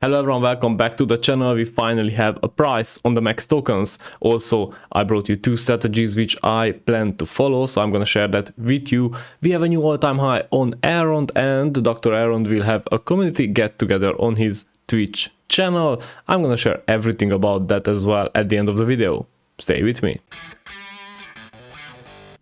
Hello everyone, welcome back to the channel. We finally have a price on the Max tokens. Also, I brought you two strategies which I plan to follow, so I'm gonna share that with you. We have a new all-time high on Aarond, and Dr. Aarond will have a community get-together on his Twitch channel. I'm gonna share everything about that as well at the end of the video. Stay with me.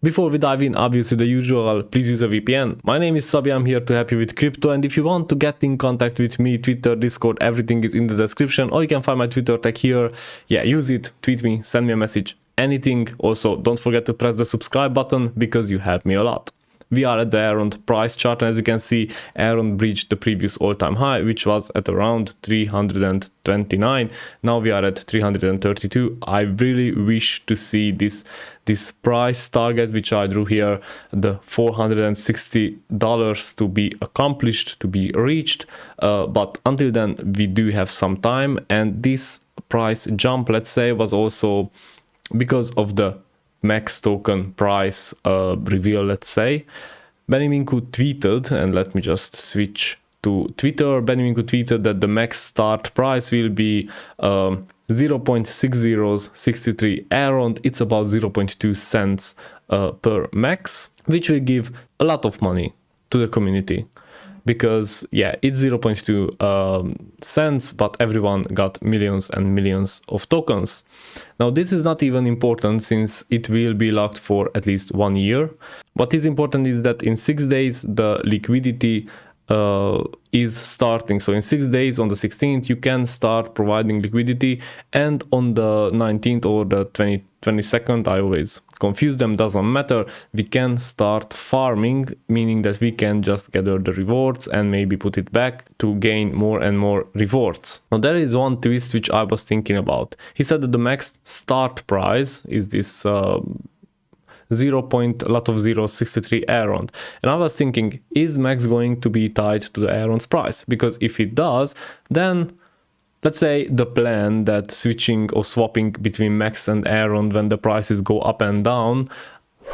Before we dive in, obviously the usual, please use a VPN. My name is Sabi, I'm here to help you with crypto, and if you want to get in contact with me, Twitter, Discord, everything is in the description, or you can find my Twitter tag here. Yeah, use it, tweet me, send me a message, anything. Also, don't forget to press the subscribe button because you help me a lot. We are at the Aarond price chart, and as you can see, Aarond breached the previous all-time high, which was at around 329. Now we are at 332. I really wish to see this price target, which I drew here, the $460 to be accomplished, to be reached. But until then, we do have some time, and this price jump, let's say, was also because of the Max token price reveal, let's say. Benny Minku tweeted, and let me just switch to Twitter. Benny Minku tweeted that the Max start price will be 0.6063 Aarond. It's about 0.2 cents per Max, which will give a lot of money to the community. Because yeah, it's 0.2 cents, but everyone got millions and millions of tokens. Now this is not even important since it will be locked for at least 1 year. What is important is that in 6 days the liquidity is starting. So in 6 days, on the 16th, you can start providing liquidity, and on the 19th or the 22nd, I always confuse them, doesn't matter, we can start farming, meaning that we can just gather the rewards and maybe put it back to gain more and more rewards. Now there is one twist which I was thinking about. He said that the max start price is this 0.063 Aarond, and I was thinking, is Max going to be tied to the Aarond's price? Because if it does, then let's say the plan that switching or swapping between Max and Aarond when the prices go up and down,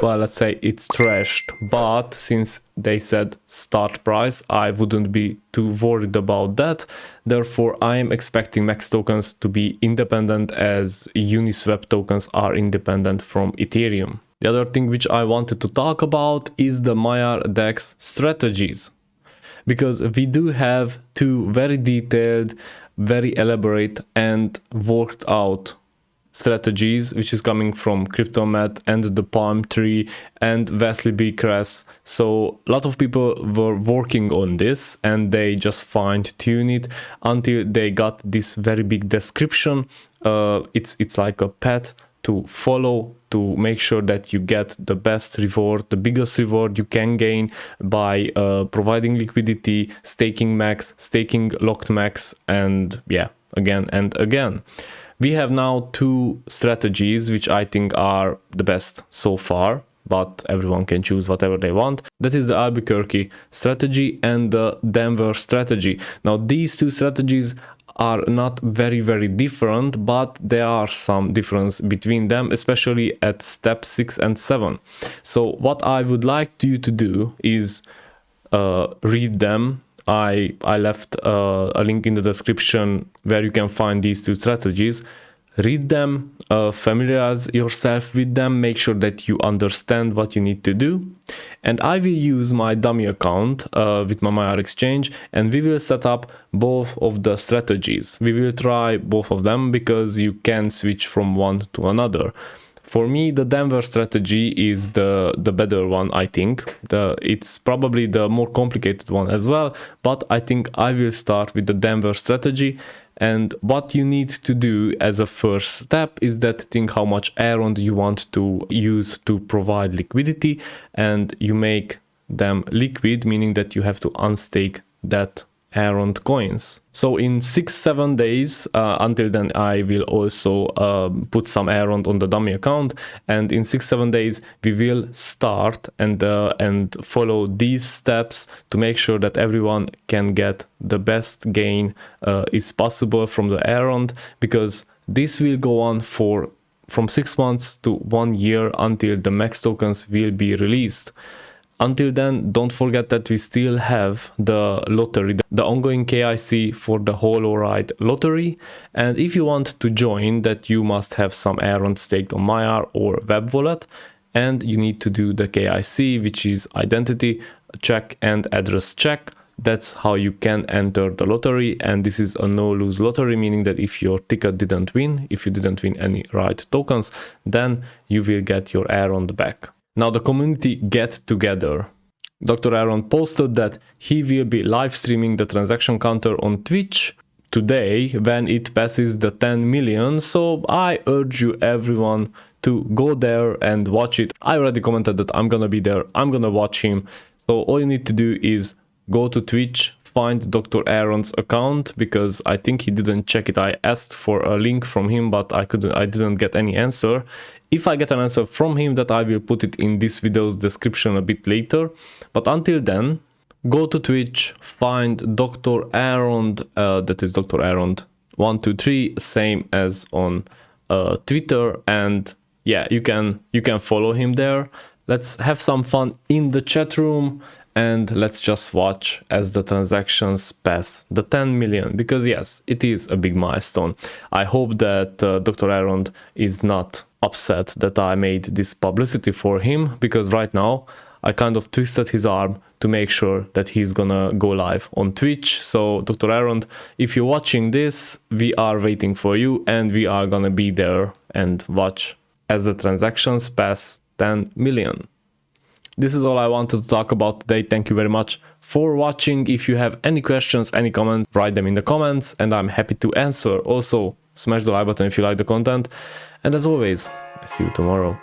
well, let's say it's trashed. But since they said start price, I wouldn't be too worried about that. Therefore, I am expecting Max tokens to be independent as Uniswap tokens are independent from Ethereum. The other thing which I wanted to talk about is the Maiar DEX strategies, because we do have two very detailed, very elaborate and worked out strategies, which is coming from CryptoMatt and the Palm Tree and Vasily Bkress. So a lot of people were working on this, and they just fine-tune it until they got this very big description. It's like a path to follow to make sure that you get the best reward, the biggest reward you can gain by providing liquidity, staking Max, staking locked Max, and yeah, again and again. We have now two strategies which I think are the best so far, but everyone can choose whatever they want. That is the Albuquerque strategy and the Denver strategy. Now these two strategies are not very different, but there are some difference between them, especially at step 6 and 7. So what I would like you to do is read them. I left a link in the description where you can find these two strategies. Read them, familiarize yourself with them, make sure that you understand what you need to do. And I will use my dummy account with my Maiar exchange, and we will set up both of the strategies. We will try both of them because you can switch from one to another. For me, the Denver strategy is the better one, I think. It's probably the more complicated one as well, but I think I will start with the Denver strategy. And what you need to do as a first step is that think how much Aarond you want to use to provide liquidity, and you make them liquid, meaning that you have to unstake that Aarond coins. So in 6-7 days, until then I will also put some Aarond on the dummy account, and in 6-7 days we will start and follow these steps to make sure that everyone can get the best gain is possible from the Aarond, because this will go on from 6 months to 1 year until the Max tokens will be released. Until then, don't forget that we still have the lottery, the ongoing KIC for the HoloRide lottery. And if you want to join that, you must have some Aeron staked on Maiar or Web Wallet. And you need to do the KIC, which is identity check and address check. That's how you can enter the lottery. And this is a no-lose lottery, meaning that if your ticket didn't win, if you didn't win any RIDE tokens, then you will get your Aeron back. Now the community get together. Dr. Aeron posted that he will be live streaming the transaction counter on Twitch today when it passes the 10 million. So I urge you everyone to go there and watch it. I already commented that I'm gonna be there. I'm gonna watch him. So all you need to do is go to Twitch, find Dr. Aeron's account, because I think he didn't check it. I asked for a link from him, but I didn't get any answer. If I get an answer from him, that I will put it in this video's description a bit later. But until then, go to Twitch, find Dr. Aeron, that is Dr. Aeron 123, same as on Twitter, and yeah, you can follow him there. Let's have some fun in the chat room. And let's just watch as the transactions pass the 10 million, because yes, it is a big milestone. I hope that Dr. Aeron is not upset that I made this publicity for him, because right now I kind of twisted his arm to make sure that he's gonna go live on Twitch. So Dr. Aeron, if you're watching this, we are waiting for you and we are gonna be there and watch as the transactions pass 10 million. This is all I wanted to talk about today. Thank you very much for watching. If you have any questions, any comments, write them in the comments and I'm happy to answer. Also, smash the like button if you like the content. And as always, I see you tomorrow.